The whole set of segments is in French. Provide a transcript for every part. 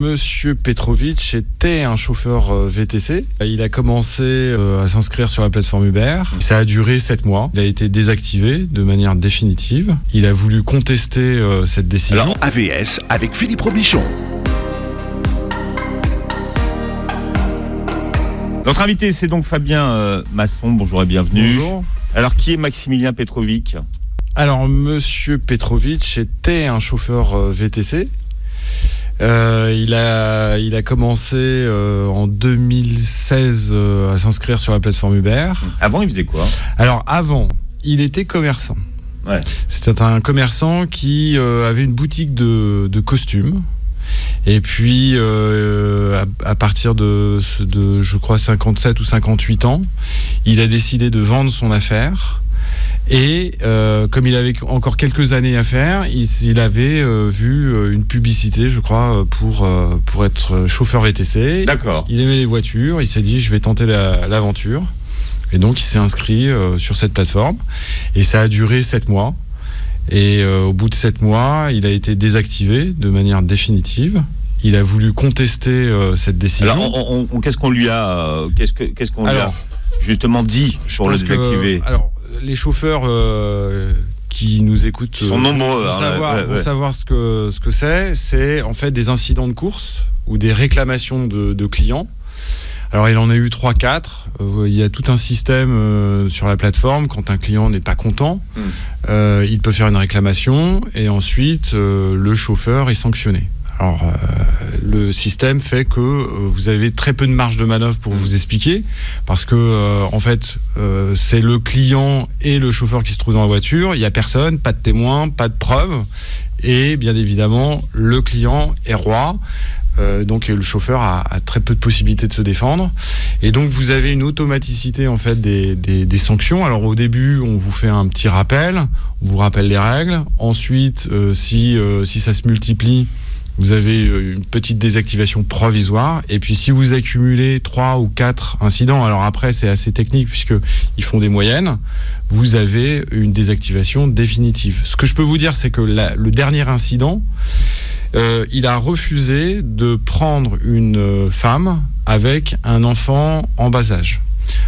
Monsieur Petrovic était un chauffeur VTC. Il a commencé à s'inscrire sur la plateforme Uber. Ça a duré 7 mois. Il a été désactivé de manière définitive. Il a voulu contester cette décision. Alors, AVS avec Philippe Robichon. Notre invité, c'est donc Fabien Masson. Bonjour et bienvenue. Bonjour. Alors, qui est Maximilien Petrovic ? Alors, Monsieur Petrovic était un chauffeur VTC. Il a commencé en 2016 à s'inscrire sur la plateforme Uber. Avant, il faisait quoi ? Alors avant, il était commerçant. Ouais. C'était un commerçant qui avait une boutique de costumes. Et puis à partir de je crois 57 ou 58 ans, il a décidé de vendre son affaire. Et comme il avait encore quelques années à faire, il avait vu une publicité, je crois, pour être chauffeur VTC. D'accord. Il aimait les voitures, il s'est dit je vais tenter l'aventure. Et donc il s'est inscrit sur cette plateforme. Et ça a duré 7 mois. Et au bout de 7 mois, il a été désactivé de manière définitive. Il a voulu contester cette décision. Alors, qu'est-ce qu'on lui a, qu'est-ce qu'on lui a justement dit pour le désactiver ? Alors, les chauffeurs qui nous écoutent sont nombreux, vont savoir ce que c'est en fait des incidents de course ou des réclamations de clients. Alors il en a eu 3-4, il y a tout un système sur la plateforme. Quand un client n'est pas content, il peut faire une réclamation et ensuite le chauffeur est sanctionné. Alors, le système fait que vous avez très peu de marge de manœuvre pour vous expliquer, parce que en fait, c'est le client et le chauffeur qui se trouvent dans la voiture. Il n'y a personne, pas de témoin, pas de preuve, et bien évidemment, le client est roi. Donc le chauffeur a très peu de possibilités de se défendre, et donc vous avez une automaticité en fait des sanctions. Alors au début, on vous fait un petit rappel, on vous rappelle les règles. Ensuite, si ça se multiplie, vous avez une petite désactivation provisoire. Et puis si vous accumulez 3 ou 4 incidents, alors après c'est assez technique puisqu'ils font des moyennes, vous avez une désactivation définitive. Ce que je peux vous dire, c'est que le dernier incident, il a refusé de prendre une femme avec un enfant en bas âge.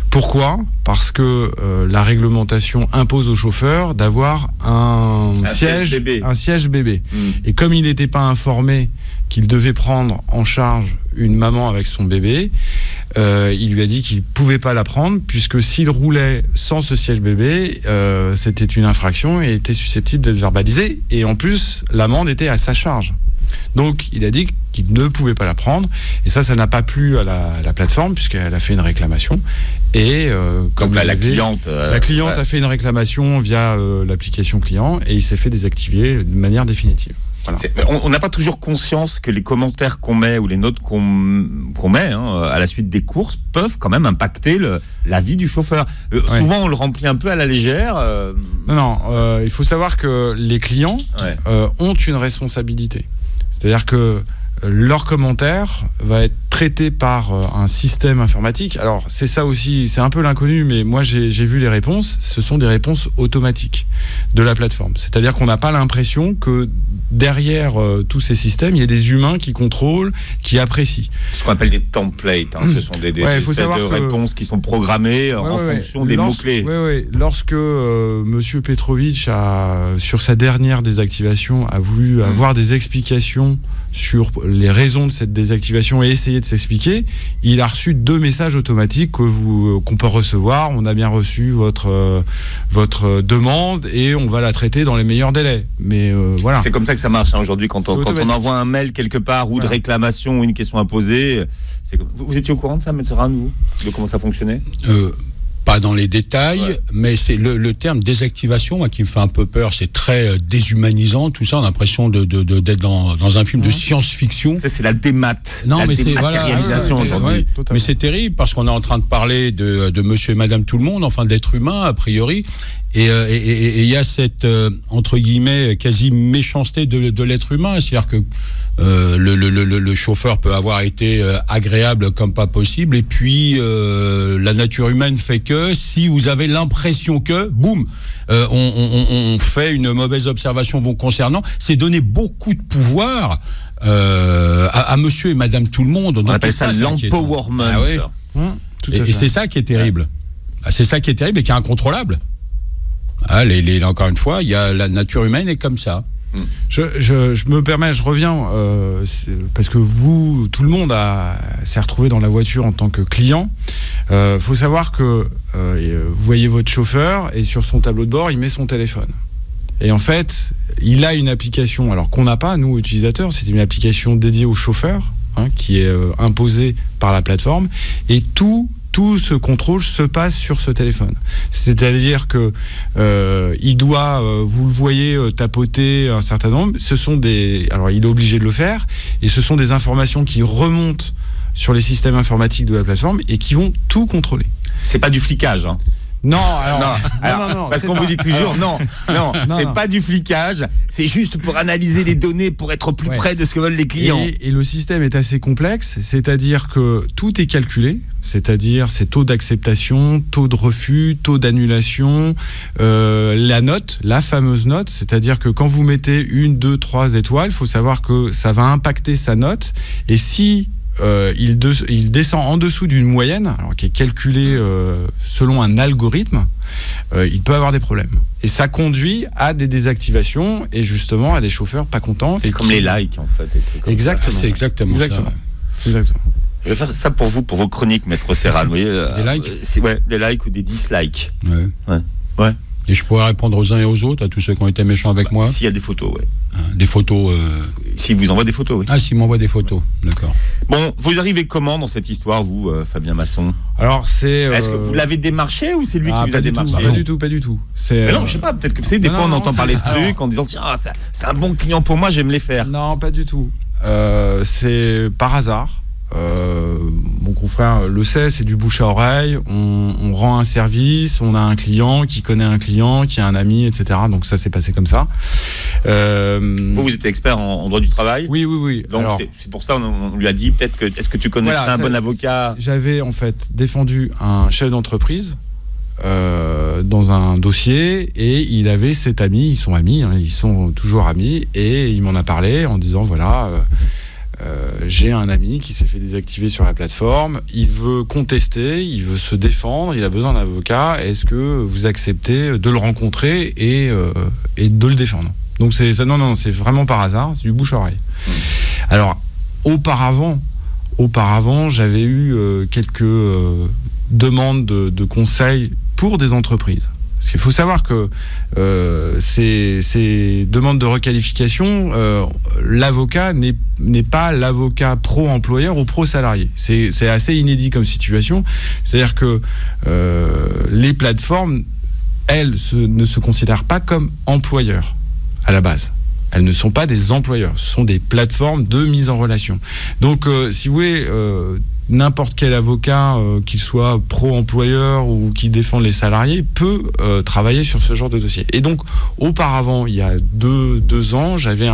Pourquoi ? Parce que la réglementation impose au chauffeur d'avoir un siège bébé. Et comme il n'était pas informé qu'il devait prendre en charge une maman avec son bébé, il lui a dit qu'il ne pouvait pas la prendre, puisque s'il roulait sans ce siège bébé, c'était une infraction et était susceptible d'être verbalisé. Et en plus, l'amende était à sa charge. Donc il a dit qu'il ne pouvait pas la prendre, et ça n'a pas plu à la plateforme, puisqu'elle a fait une réclamation. Et comme la cliente a fait une réclamation via l'application client, et il s'est fait désactiver de manière définitive. Voilà. On n'a pas toujours conscience que les commentaires qu'on met ou les notes qu'on met à la suite des courses peuvent quand même impacter la vie du chauffeur. Souvent, on le remplit un peu à la légère. Non, il faut savoir que les clients ont une responsabilité. C'est-à-dire que leur commentaire va être traité par un système informatique. Alors, c'est ça aussi, c'est un peu l'inconnu, mais moi, j'ai vu les réponses. Ce sont des réponses automatiques de la plateforme. C'est-à-dire qu'on n'a pas l'impression que derrière tous ces systèmes, il y a des humains qui contrôlent, qui apprécient. Ce qu'on appelle des templates, ce sont des espèces de réponses qui sont programmées en fonction des mots-clés. Lorsque Monsieur Petrovic, sur sa dernière désactivation, a voulu avoir des explications sur les raisons de cette désactivation et essayer de s'expliquer, il a reçu 2 messages automatiques qu'on peut recevoir. On a bien reçu votre demande et on va la traiter dans les meilleurs délais. Mais voilà. C'est comme ça que ça marche aujourd'hui quand on envoie un mail quelque part ou de réclamation ou une question à poser. Vous étiez au courant de ça, Maître Serran, vous, de comment ça fonctionnait ? Pas dans les détails, mais c'est le terme désactivation, moi, qui me fait un peu peur. C'est très déshumanisant, tout ça. On a l'impression d'être dans un film de science-fiction. Ça, c'est la dématérialisation aujourd'hui. Mais c'est terrible parce qu'on est en train de parler de monsieur et madame tout le monde, enfin d'être humain, a priori. Et il y a cette, entre guillemets, quasi méchanceté de l'être humain. C'est-à-dire que le chauffeur peut avoir été agréable comme pas possible, et puis la nature humaine fait que si vous avez l'impression que, boum, on fait une mauvaise observation vous concernant, c'est donner beaucoup de pouvoir à monsieur et madame tout le monde. On appelle ça l'empowerment. Ah, oui. Et c'est ça qui est terrible. Ah, c'est ça qui est terrible et qui est incontrôlable. Ah, encore une fois, la nature humaine est comme ça. Je me permets, je reviens, parce que tout le monde s'est retrouvé dans la voiture en tant que client. Faut savoir que vous voyez votre chauffeur et sur son tableau de bord, il met son téléphone. Et en fait, il a une application, alors qu'on n'a pas, nous, utilisateurs, c'est une application dédiée au chauffeur, qui est imposée par la plateforme, et tout ce contrôle se passe sur ce téléphone. C'est-à-dire que il doit, vous le voyez, tapoter un certain nombre. Alors il est obligé de le faire, et ce sont des informations qui remontent sur les systèmes informatiques de la plateforme et qui vont tout contrôler. C'est pas du flicage, hein. Non, alors, non, parce qu'on vous dit toujours non, c'est pas du flicage, c'est juste pour analyser les données, pour être plus près de ce que veulent les clients. Et le système est assez complexe, c'est-à-dire que tout est calculé, c'est-à-dire ces taux d'acceptation, taux de refus, taux d'annulation, la note, la fameuse note, c'est-à-dire que quand vous mettez 1, 2, 3 étoiles, il faut savoir que ça va impacter sa note, et si il descend en dessous d'une moyenne, alors qui est calculée selon un algorithme, il peut avoir des problèmes. Et ça conduit à des désactivations et justement à des chauffeurs pas contents. C'est comme les likes en fait. Exactement. C'est exactement ça. Exactement. Je vais faire ça pour vous, pour vos chroniques, Maître Serran. Vous voyez, des likes des likes ou des dislikes. Ouais. Et je pourrais répondre aux uns et aux autres, à tous ceux qui ont été méchants avec moi. S'il y a des photos, des photos. S'il vous envoie des photos, oui. Ah, s'il m'envoie des photos, d'accord. Bon, vous arrivez comment dans cette histoire, vous, Fabien Masson ? Alors, Est-ce que vous l'avez démarché ou c'est lui qui vous a démarché ? Pas du tout. Mais non, je sais pas, peut-être que des fois on entend parler de trucs en disant tiens, c'est un bon client pour moi, je vais me les faire. Non, pas du tout. C'est par hasard. Mon confrère le sait, c'est du bouche à oreille. On rend un service, on a un client qui connaît un client, qui a un ami, etc. Donc ça s'est passé comme ça. Vous êtes expert en droit du travail ? Oui. Donc alors, c'est pour ça on lui a dit peut-être que est-ce que tu connais un bon avocat ? J'avais en fait défendu un chef d'entreprise dans un dossier et il avait cet ami, ils sont amis, ils sont toujours amis, et il m'en a parlé en disant voilà. J'ai un ami qui s'est fait désactiver sur la plateforme, il veut contester, il veut se défendre, il a besoin d'un avocat, est-ce que vous acceptez de le rencontrer et de le défendre ? Donc c'est vraiment par hasard, c'est du bouche-oreille. Alors auparavant j'avais eu quelques demandes de conseils pour des entreprises. Parce qu'il faut savoir que ces demandes de requalification, l'avocat n'est pas l'avocat pro-employeur ou pro-salarié. C'est assez inédit comme situation. C'est-à-dire que les plateformes, elles, ne se considèrent pas comme employeurs à la base. Elles ne sont pas des employeurs, ce sont des plateformes de mise en relation. Donc, si vous voulez... n'importe quel avocat, qu'il soit pro-employeur ou qui défend les salariés, peut travailler sur ce genre de dossier. Et donc, auparavant, il y a deux ans, j'avais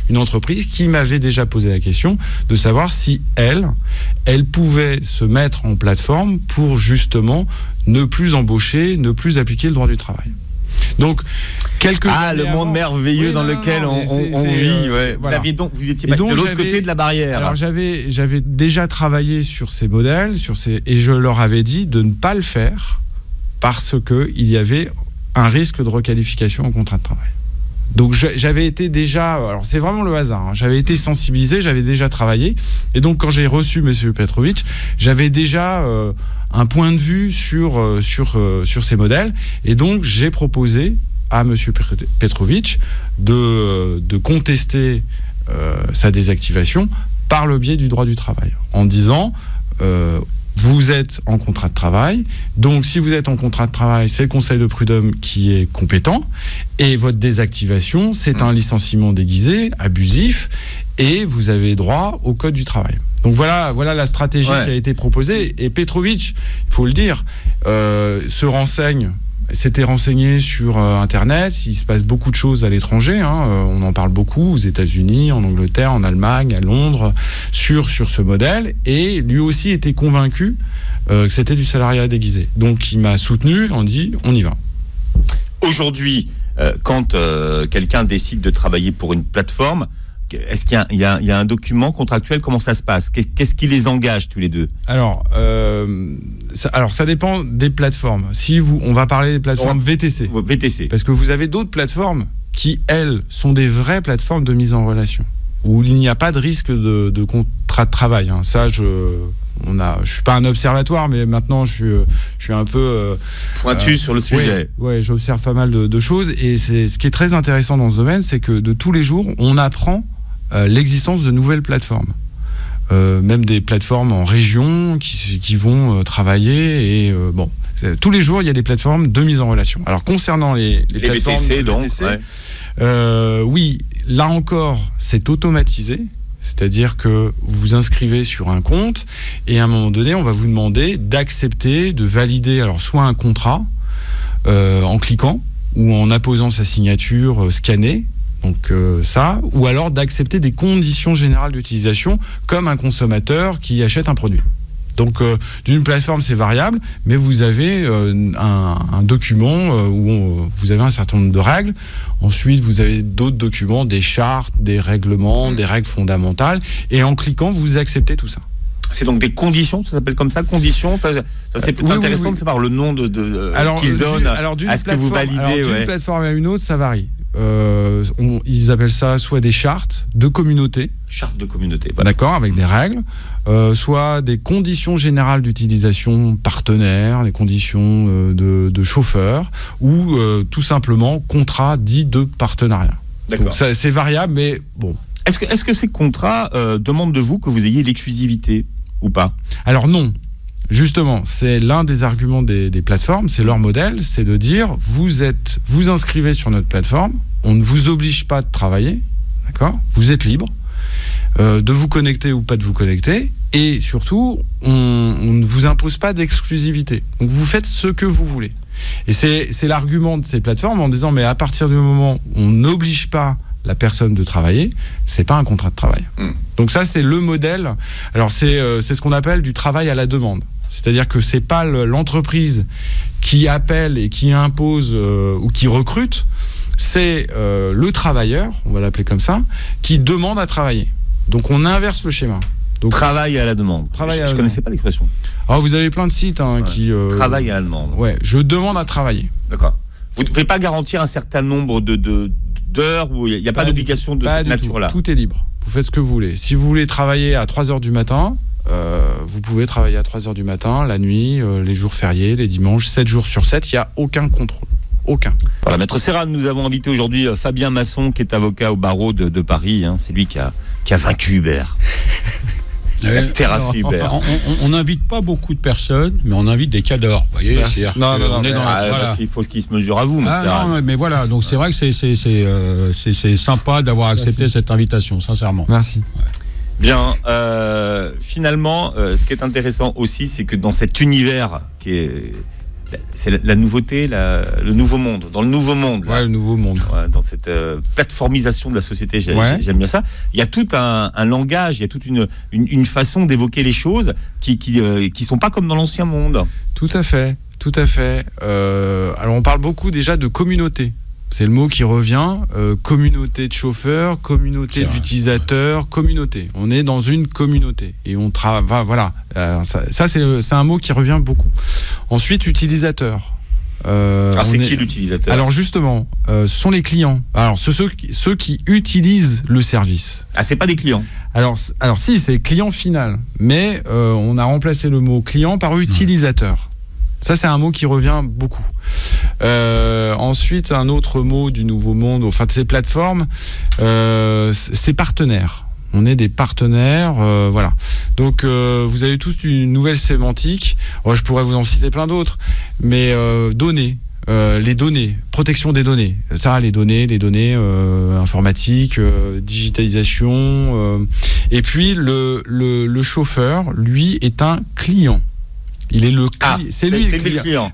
une entreprise qui m'avait déjà posé la question de savoir si elle pouvait se mettre en plateforme pour justement ne plus embaucher, ne plus appliquer le droit du travail. Donc, le monde merveilleux dans lequel on vit. Voilà. Vous étiez de l'autre côté de la barrière. Alors j'avais déjà travaillé sur ces modèles, et je leur avais dit de ne pas le faire parce que il y avait un risque de requalification en contrat de travail. Donc j'avais été déjà, alors c'est vraiment le hasard, j'avais été sensibilisé, j'avais déjà travaillé, et donc quand j'ai reçu M. Petrovic, j'avais déjà un point de vue sur ces modèles, et donc j'ai proposé à M. Petrovic de contester sa désactivation par le biais du droit du travail, en disant vous êtes en contrat de travail, donc si vous êtes en contrat de travail, c'est le Conseil de prud'homme qui est compétent, et votre désactivation, c'est un licenciement déguisé, abusif, et vous avez droit au Code du travail. Donc voilà la stratégie qui a été proposée, et Petrovic, il faut le dire, s'était renseigné sur Internet. Il se passe beaucoup de choses à l'étranger, on en parle beaucoup aux États-Unis, en Angleterre, en Allemagne, à Londres, sur ce modèle, et lui aussi était convaincu que c'était du salariat déguisé. Donc il m'a soutenu, on dit on y va. Aujourd'hui, quand quelqu'un décide de travailler pour une plateforme, est-ce qu'il y a un document contractuel? Comment ça se passe? Qu'est-ce qui les engage tous les deux? Alors, ça dépend des plateformes. On va parler des plateformes VTC. VTC. Parce que vous avez d'autres plateformes qui, elles, sont des vraies plateformes de mise en relation, où il n'y a pas de risque de contrat de travail. Hein. Ça, je suis pas un observatoire, mais maintenant je suis un peu pointu sur le sujet. Ouais, j'observe pas mal de choses, et ce qui est très intéressant dans ce domaine, c'est que de tous les jours, on apprend l'existence de nouvelles plateformes. Même des plateformes en région qui vont travailler, et tous les jours il y a des plateformes de mise en relation. Alors concernant les plateformes VTC, donc, VTC, oui, là encore c'est automatisé, c'est-à-dire que vous vous inscrivez sur un compte, et à un moment donné on va vous demander d'accepter, de valider, alors soit un contrat en cliquant ou en apposant sa signature scannée. Donc ou alors d'accepter des conditions générales d'utilisation comme un consommateur qui achète un produit. Donc d'une plateforme c'est variable, mais vous avez un document où vous avez un certain nombre de règles. Ensuite vous avez d'autres documents, des chartes, des règlements, des règles fondamentales, et en cliquant vous acceptez tout ça. C'est donc des conditions, ça s'appelle comme ça, conditions. Enfin, ça c'est peut-être intéressant de savoir le nom qu'ils donnent à ce que vous validez. D'une plateforme à une autre, ça varie. Ils appellent ça soit des chartes de communauté. Charte de communauté. Voilà. D'accord, avec des règles. Soit des conditions générales d'utilisation partenaires, les conditions de chauffeur, ou tout simplement contrat dit de partenariat. D'accord. Donc ça, c'est variable, mais bon. Est-ce que ces contrats demandent de vous que vous ayez l'exclusivité ou pas? Alors non. Justement, c'est l'un des arguments des plateformes, c'est leur modèle, c'est de dire vous inscrivez sur notre plateforme, on ne vous oblige pas de travailler, d'accord ? Vous êtes libre de vous connecter ou pas de vous connecter, et surtout, on ne vous impose pas d'exclusivité. Donc vous faites ce que vous voulez. Et c'est l'argument de ces plateformes en disant, mais à partir du moment où on n'oblige pas la personne de travailler, c'est pas un contrat de travail. Donc ça, c'est le modèle. Alors c'est ce qu'on appelle du travail à la demande. C'est-à-dire que c'est pas l'entreprise qui appelle et qui impose ou qui recrute, c'est le travailleur, on va l'appeler comme ça, qui demande à travailler. Donc on inverse le schéma. Donc, travail à la demande. Je connaissais pas l'expression. Alors vous avez plein de sites qui... travail à la demande. Ouais, je demande à travailler. D'accord. Vous ne pouvez pas garantir un certain nombre d'heures où il n'y a pas d'obligation de cette nature-là. Tout est libre. Vous faites ce que vous voulez. Si vous voulez travailler à 3h du matin, vous pouvez travailler à 3h du matin, la nuit, les jours fériés, les dimanches, 7 jours sur 7, il n'y a aucun contrôle. Aucun. Voilà, Maître Serra, nous avons invité aujourd'hui Fabien Masson, qui est avocat au barreau de Paris. C'est lui qui a vaincu Hubert. Terrassé Hubert. On n'invite pas beaucoup de personnes, mais on invite des cadors. Vous voyez, non, parce qu'il faut qu'il se mesure à vous. Non, mais voilà, donc c'est vrai que c'est sympa d'avoir accepté cette invitation, sincèrement. Merci. Ouais. Bien, finalement, ce qui est intéressant aussi, c'est que dans cet univers c'est la nouveauté, le nouveau monde. Dans le nouveau monde. Ouais, le nouveau monde. Ouais, dans cette plateformisation de la société, j'aime bien ça. Il y a tout un langage, il y a toute une façon d'évoquer les choses qui sont pas comme dans l'ancien monde. Tout à fait. Alors on parle beaucoup déjà de communauté. C'est le mot qui revient, communauté de chauffeurs, communauté d'utilisateurs, communauté. On est dans une communauté et on travaille. Voilà, ça c'est un mot qui revient beaucoup. Ensuite, utilisateur. Alors c'est qui l'utilisateur? Alors justement, ce sont les clients. Alors ceux qui utilisent le service. Ah, c'est pas des clients. Alors si, c'est client final, mais on a remplacé le mot client par utilisateur. Ça, c'est un mot qui revient beaucoup. Ensuite, un autre mot du nouveau monde, enfin de ces plateformes, c'est partenaires. On est des partenaires, voilà. Donc, vous avez tous une nouvelle sémantique. Je pourrais vous en citer plein d'autres, mais données. Les données, protection des données. Ça, les données informatiques, digitalisation. Et puis, le chauffeur, lui, est un client. Il est c'est lui le client.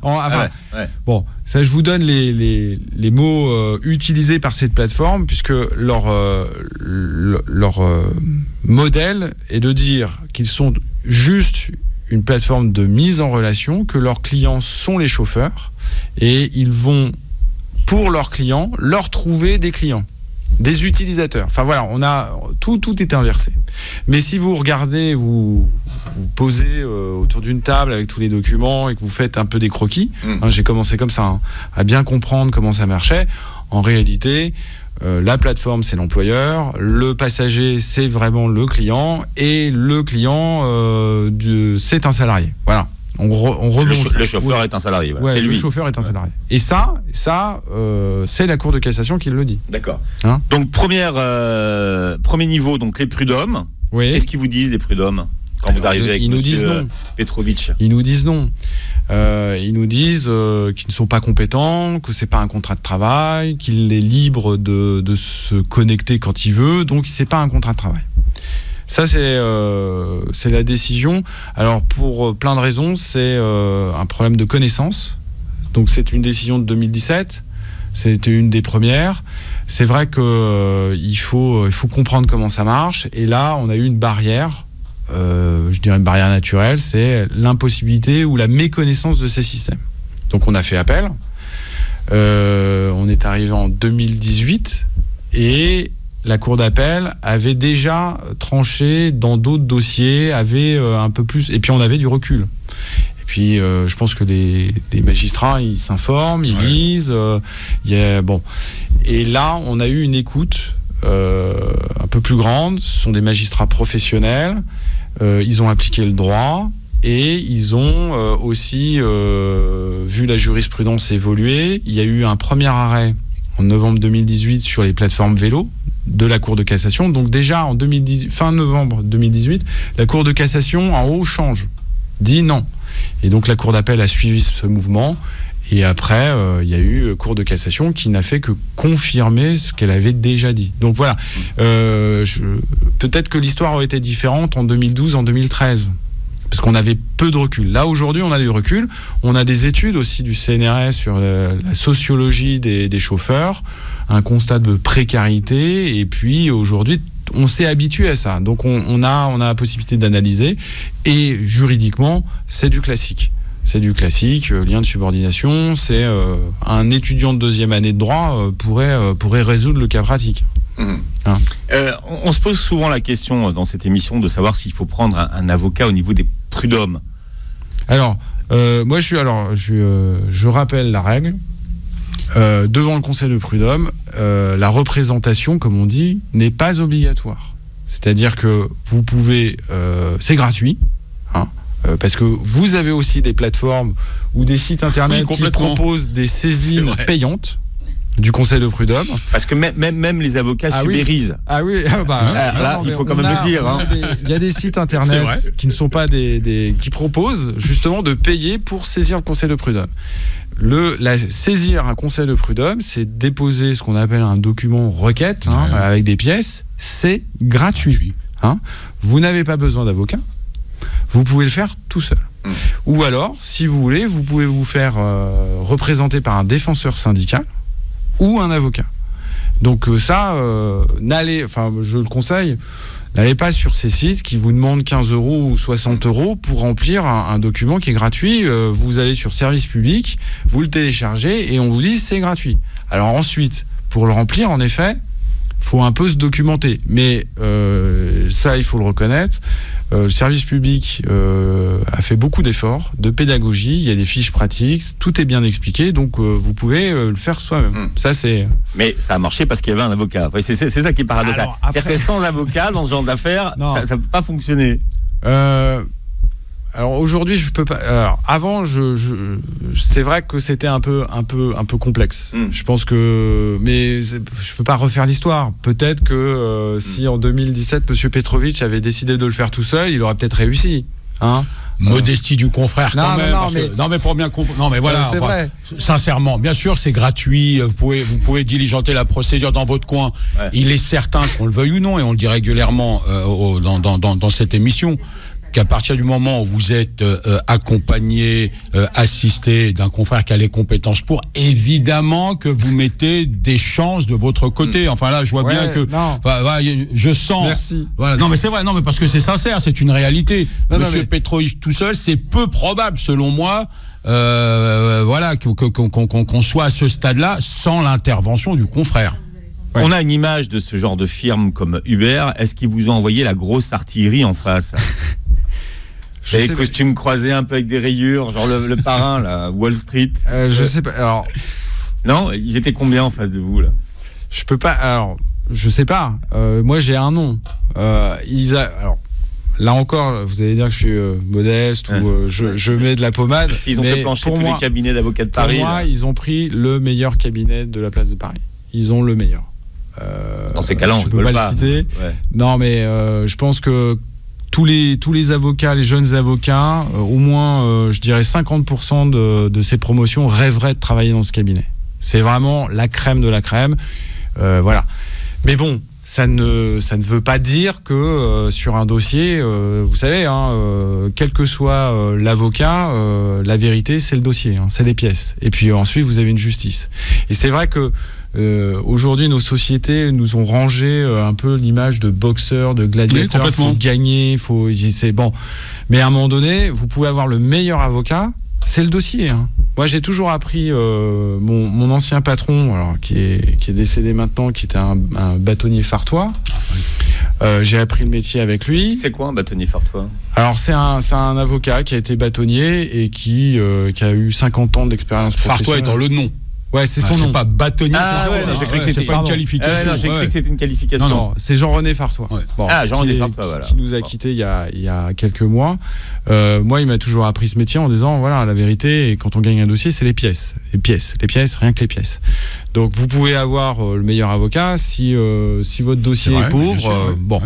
Bon, ça je vous donne les mots utilisés par cette plateforme, puisque leur modèle est de dire qu'ils sont juste une plateforme de mise en relation, que leurs clients sont les chauffeurs et ils vont pour leurs clients leur trouver des clients. des utilisateurs. Enfin voilà, on a tout est inversé. Mais si vous regardez, vous posez autour d'une table avec tous les documents et que vous faites un peu des croquis, j'ai commencé comme ça, à bien comprendre comment ça marchait. En réalité, la plateforme c'est l'employeur, le passager c'est vraiment le client et le client c'est un salarié. Voilà. On remonte. Le chauffeur est un salarié. Voilà. Ouais, c'est lui. Le chauffeur est un salarié. Et ça, c'est la Cour de cassation qui le dit. D'accord. Donc premier niveau, donc les prud'hommes. Oui. Qu'est-ce qu'ils vous disent les prud'hommes quand vous arrivez avec monsieur Petrovitch? Ils nous disent non. Ils nous disent qu'ils ne sont pas compétents, que c'est pas un contrat de travail, qu'il est libre de se connecter quand il veut, donc c'est pas un contrat de travail. Ça, c'est la décision. Alors, pour plein de raisons, c'est un problème de connaissance. Donc, c'est une décision de 2017. C'était une des premières. C'est vrai qu'il faut comprendre comment ça marche. Et là, on a eu une barrière, je dirais une barrière naturelle, c'est l'impossibilité ou la méconnaissance de ces systèmes. Donc, on a fait appel. On est arrivé en 2018 et la Cour d'appel avait déjà tranché dans d'autres dossiers, avait un peu plus... Et puis on avait du recul. Et puis je pense que les magistrats, ils s'informent, ils lisent. Bon. Et là, on a eu une écoute un peu plus grande. Ce sont des magistrats professionnels. Ils ont appliqué le droit. Et ils ont aussi vu la jurisprudence évoluer. Il y a eu un premier arrêt en novembre 2018 sur les plateformes vélo de la Cour de cassation. Donc déjà en fin novembre 2018, la Cour de cassation en haut change, dit non. Et donc la Cour d'appel a suivi ce mouvement. Et après, il y a eu Cour de cassation qui n'a fait que confirmer ce qu'elle avait déjà dit. Donc voilà, peut-être que l'histoire aurait été différente en 2012, en 2013. Parce qu'on avait peu de recul. Là, aujourd'hui, on a du recul. On a des études aussi du CNRS sur la sociologie des chauffeurs, un constat de précarité, et puis aujourd'hui, on s'est habitué à ça. Donc, on a la possibilité d'analyser, et juridiquement, c'est du classique. C'est du classique, lien de subordination, c'est un étudiant de deuxième année de droit pourrait résoudre le cas pratique. On se pose souvent la question dans cette émission de savoir s'il faut prendre un avocat au niveau des prud'hommes. Alors, moi je rappelle la règle. Devant le conseil de prud'homme, la représentation, comme on dit, n'est pas obligatoire. C'est-à-dire que vous pouvez, c'est gratuit, parce que vous avez aussi des plateformes ou des sites internet qui proposent des saisines payantes du conseil de prud'homme. Parce que même les avocats subérisent. Ah oui, là, il faut quand même le dire. Il y a des sites internet qui ne sont pas qui proposent justement de payer pour saisir le conseil de prud'homme. Saisir un conseil de prud'homme, c'est déposer ce qu'on appelle un document requête avec des pièces. C'est gratuit. Vous n'avez pas besoin d'avocat. Vous pouvez le faire tout seul. Ou alors, si vous voulez, vous pouvez vous faire représenter par un défenseur syndical ou un avocat. Donc ça, je le conseille, n'allez pas sur ces sites qui vous demandent 15 € ou 60 € pour remplir un document qui est gratuit. Vous allez sur service public, vous le téléchargez et on vous dit c'est gratuit. Alors ensuite, pour le remplir, en effet, faut un peu se documenter. Mais ça, il faut le reconnaître. Le service public a fait beaucoup d'efforts, de pédagogie. Il y a des fiches pratiques, tout est bien expliqué, donc vous pouvez le faire soi-même. Ça, c'est. Mais ça a marché parce qu'il y avait un avocat. C'est ça qui est paradoxal. C'est-à-dire que sans avocat, dans ce genre d'affaires, ça ne peut pas fonctionner. Alors aujourd'hui, je peux pas. Alors avant, c'est vrai que c'était un peu complexe. Je pense que, mais je peux pas refaire l'histoire. Peut-être que si en 2017, Monsieur Petrovitch avait décidé de le faire tout seul, il aurait peut-être réussi. Modestie du confrère quand même. Non mais pour bien comprendre. Non mais voilà. C'est vrai. Sincèrement, bien sûr, c'est gratuit. Vous pouvez diligenter la procédure dans votre coin. Ouais. Il est certain qu'on le veuille ou non, et on le dit régulièrement dans cette émission, qu'à partir du moment où vous êtes accompagné, assisté d'un confrère qui a les compétences pour, évidemment que vous mettez des chances de votre côté. Enfin là, je vois bien que je sens. Merci. Voilà. Non mais c'est vrai, non mais parce que c'est sincère, c'est une réalité. Monsieur Petrovitch tout seul, c'est peu probable, selon moi. Qu'on soit à ce stade-là sans l'intervention du confrère. On a une image de ce genre de firme comme Uber. Est-ce qu'ils vous ont envoyé la grosse artillerie en face? Des costumes croisés un peu avec des rayures, genre le parrain, là, Wall Street. Je sais pas. Alors. Non, ils étaient combien en face de vous, là? Je peux pas. Alors, je sais pas. Moi, j'ai un nom. Alors, là encore, vous allez dire que je suis modeste ou je mets de la pommade. Ils ont fait plancher tous les cabinets d'avocats de Paris. Pour moi, ils ont pris le meilleur cabinet de la place de Paris. Ils ont le meilleur. Dans ces cas-là, je peux pas le citer. Ouais. Non, mais je pense que tous les avocats, les jeunes avocats, au moins, je dirais 50% de ces promotions rêveraient de travailler dans ce cabinet. C'est vraiment la crème de la crème. Voilà. Mais bon, ça ne veut pas dire que sur un dossier, vous savez, quel que soit l'avocat, la vérité, c'est le dossier, c'est les pièces. Et puis ensuite, vous avez une justice. Et c'est vrai que aujourd'hui, nos sociétés nous ont rangé un peu l'image de boxeurs, de gladiateurs. Il faut gagner, c'est bon. Mais à un moment donné, vous pouvez avoir le meilleur avocat, c'est le dossier. Moi, j'ai toujours appris mon ancien patron, alors qui est décédé maintenant, qui était un bâtonnier fartois. J'ai appris le métier avec lui. C'est quoi un bâtonnier fartois? Alors c'est un avocat qui a été bâtonnier et qui a eu 50 ans d'expérience professionnelle. Fartois étant le nom. Ouais, c'est son nom. C'est pas bâtonnier. J'ai cru que c'était pas une qualification. J'ai cru que c'était une qualification. Non, c'est Jean-René Fartois. Ouais. Bon, Jean-René Fartois, voilà. Qui nous a quittés il y a quelques mois. Moi, il m'a toujours appris ce métier en disant, voilà, la vérité, quand on gagne un dossier, c'est les pièces. Les pièces, rien que les pièces. Donc, vous pouvez avoir le meilleur avocat si votre dossier est pauvre. Bon.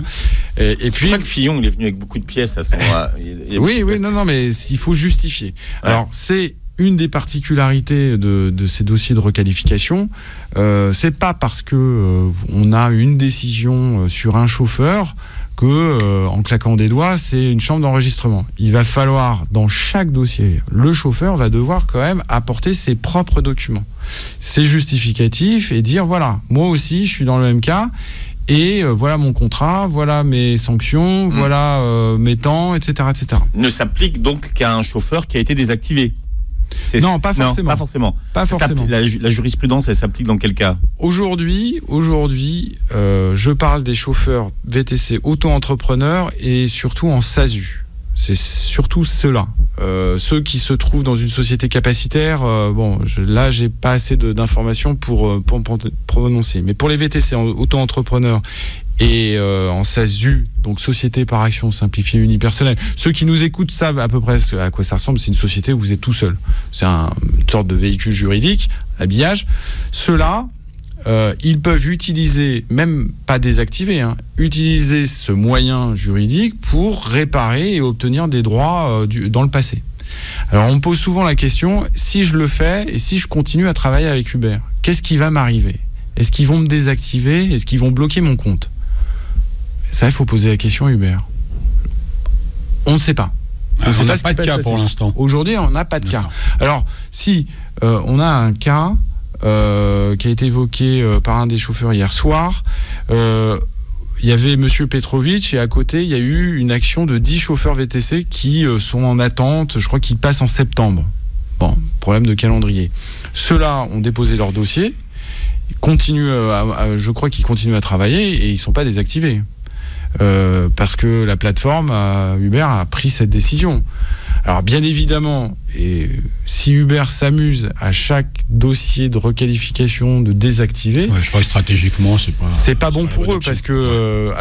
Et puis. C'est pour ça que Fillon, il est venu avec beaucoup de pièces à ce moment-là. Oui, non, mais il faut justifier. Ouais. Alors, c'est une des particularités de ces dossiers de requalification, c'est pas parce que on a une décision sur un chauffeur que, en claquant des doigts, c'est une chambre d'enregistrement. Il va falloir, dans chaque dossier, le chauffeur va devoir quand même apporter ses propres documents, ses justificatifs et dire voilà, moi aussi, je suis dans le même cas. Et voilà mon contrat, voilà mes sanctions, voilà mes temps, etc., etc. Ne s'applique donc qu'à un chauffeur qui a été désactivé. Non, pas forcément. Pas forcément. La jurisprudence, elle s'applique dans quel cas? Aujourd'hui, je parle des chauffeurs VTC auto-entrepreneurs et surtout en SASU. C'est surtout ceux-là. Ceux qui se trouvent dans une société capacitaire, là, j'ai pas assez d'informations pour prononcer. Mais pour les VTC auto-entrepreneurs et en SASU, donc société par action simplifiée unipersonnelle. Ceux qui nous écoutent savent à peu près à quoi ça ressemble. C'est une société où vous êtes tout seul. C'est une sorte de véhicule juridique, habillage. Ceux-là, ils peuvent utiliser, même pas désactiver, utiliser ce moyen juridique pour réparer et obtenir des droits dans le passé. Alors on me pose souvent la question, si je le fais et si je continue à travailler avec Uber, qu'est-ce qui va m'arriver? Est-ce qu'ils vont me désactiver? Est-ce qu'ils vont bloquer mon compte? Ça, il faut poser la question à Uber. On ne sait pas. On n'a pas de cas pour l'instant. Aujourd'hui, on n'a pas de cas. Alors, si on a un cas qui a été évoqué par un des chauffeurs hier soir, il y avait Monsieur Petrovic et à côté, il y a eu une action de 10 chauffeurs VTC qui sont en attente. Je crois qu'ils passent en septembre. Bon, problème de calendrier. Ceux-là ont déposé leur dossier, je crois qu'ils continuent à travailler et ils ne sont pas désactivés. Parce que la plateforme Uber a pris cette décision. Alors bien évidemment, et si Uber s'amuse à chaque dossier de requalification de désactiver, je crois que stratégiquement c'est pas bon pour eux parce que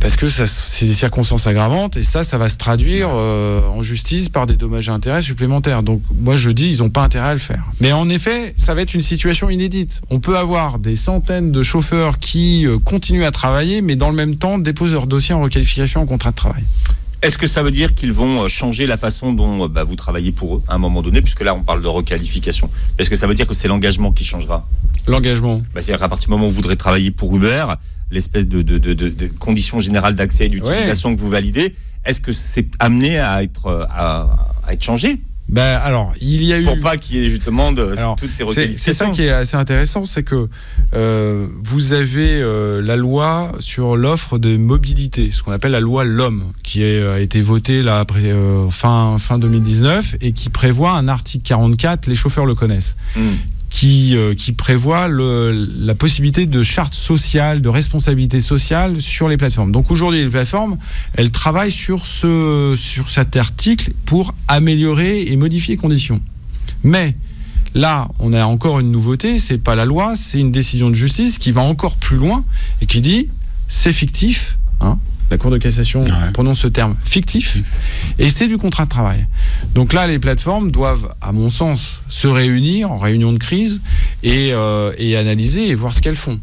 parce que c'est des circonstances aggravantes et ça va se traduire en justice par des dommages et intérêts supplémentaires. Donc moi je dis ils n'ont pas intérêt à le faire. Mais en effet, ça va être une situation inédite. On peut avoir des centaines de chauffeurs qui continuent à travailler, mais dans le même temps déposent leur dossier en requalification en contrat de travail. Est-ce que ça veut dire qu'ils vont changer la façon dont vous travaillez pour eux à un moment donné, puisque là on parle de requalification? Est-ce que ça veut dire que c'est l'engagement qui changera? L'engagement, c'est-à-dire qu'à partir du moment où vous voudrez travailler pour Uber, l'espèce de conditions générales d'accès et d'utilisation que vous validez, est-ce que c'est amené à être changé? Alors, il y a eu... Pour pas qu'il y ait justement toutes ces requalifications. C'est ça qui est assez intéressant, c'est que vous avez la loi sur l'offre de mobilité, ce qu'on appelle la loi LOM, qui a été votée là, fin 2019 et qui prévoit un article 44, les chauffeurs le connaissent, qui prévoit la possibilité de charte sociale, de responsabilité sociale sur les plateformes. Donc aujourd'hui, les plateformes, elles travaillent sur cet article pour améliorer et modifier les conditions. Mais là, on a encore une nouveauté, c'est pas la loi, c'est une décision de justice qui va encore plus loin et qui dit c'est fictif, hein. La Cour de cassation prononce ce terme fictif, et c'est du contrat de travail. Donc là, les plateformes doivent, à mon sens, se réunir en réunion de crise et analyser et voir ce qu'elles font.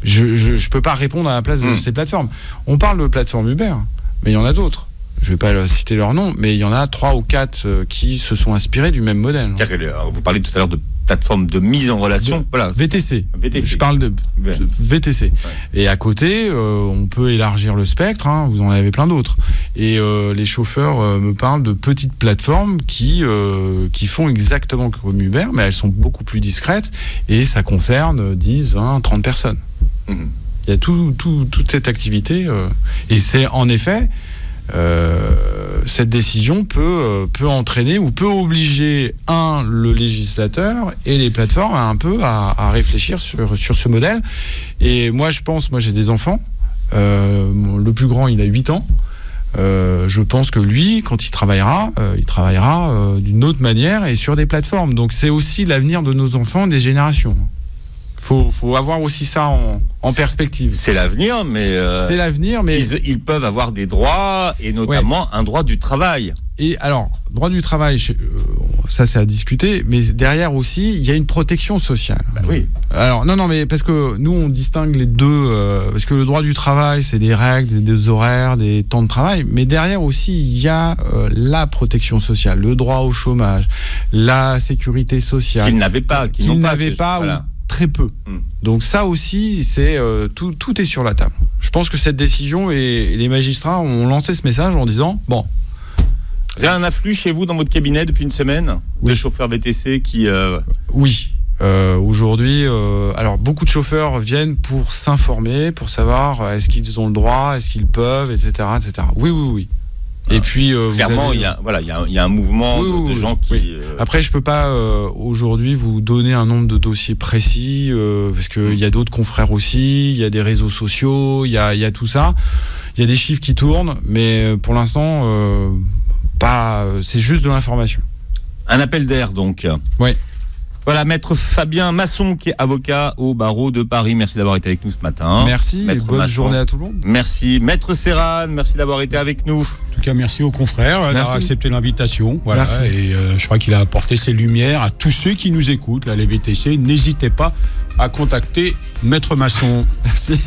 Je peux pas répondre à la place de ces plateformes. On parle de plateforme Uber, mais il y en a d'autres. Je vais pas citer leur nom, mais il y en a 3 ou 4 qui se sont inspirés du même modèle. Vous parlez tout à l'heure de plateforme de mise en relation. Voilà. VTC. Je parle de VTC. Ouais. Et à côté, on peut élargir le spectre, hein, vous en avez plein d'autres. Et les chauffeurs me parlent de petites plateformes qui font exactement comme Uber, mais elles sont beaucoup plus discrètes et ça concerne 10, 20, 30 personnes. Il y a toute cette activité et c'est en effet... cette décision peut entraîner ou peut obliger le législateur et les plateformes à réfléchir sur ce modèle. Et moi j'ai des enfants, le plus grand il a 8 ans, je pense que lui quand il travaillera d'une autre manière et sur des plateformes. Donc c'est aussi l'avenir de nos enfants, des générations. Faut avoir aussi ça en perspective. C'est l'avenir, mais ils peuvent avoir des droits et notamment un droit du travail. Et alors, droit du travail, ça c'est à discuter, mais derrière aussi, il y a une protection sociale. Bah oui. Alors non, mais parce que nous on distingue les deux, parce que le droit du travail, c'est des règles, des horaires, des temps de travail, mais derrière aussi il y a la protection sociale, le droit au chômage, la sécurité sociale. Qu'ils n'avaient pas, voilà. Très peu. Donc ça aussi, c'est tout est sur la table. Je pense que cette décision et les magistrats ont lancé ce message en disant bon. Vous avez un afflux chez vous dans votre cabinet depuis une semaine de chauffeurs VTC qui. Oui. Aujourd'hui, alors beaucoup de chauffeurs viennent pour s'informer, pour savoir est-ce qu'ils ont le droit, est-ce qu'ils peuvent, etc., etc. Oui. Et puis clairement, il y a un mouvement de gens qui. Oui. Après, je peux pas aujourd'hui vous donner un nombre de dossiers précis parce que il y a d'autres confrères aussi, il y a des réseaux sociaux, il y a tout ça, il y a des chiffres qui tournent, mais pour l'instant, pas. C'est juste de l'information. Un appel d'air donc. Oui. Voilà, maître Fabien Masson, qui est avocat au barreau de Paris. Merci d'avoir été avec nous ce matin. Merci, bonne journée à tout le monde. Merci. Maître Serran, merci d'avoir été avec nous. En tout cas, merci aux confrères d'avoir accepté l'invitation. Voilà, et je crois qu'il a apporté ses lumières à tous ceux qui nous écoutent, là, les VTC. N'hésitez pas à contacter Maître Masson. Merci.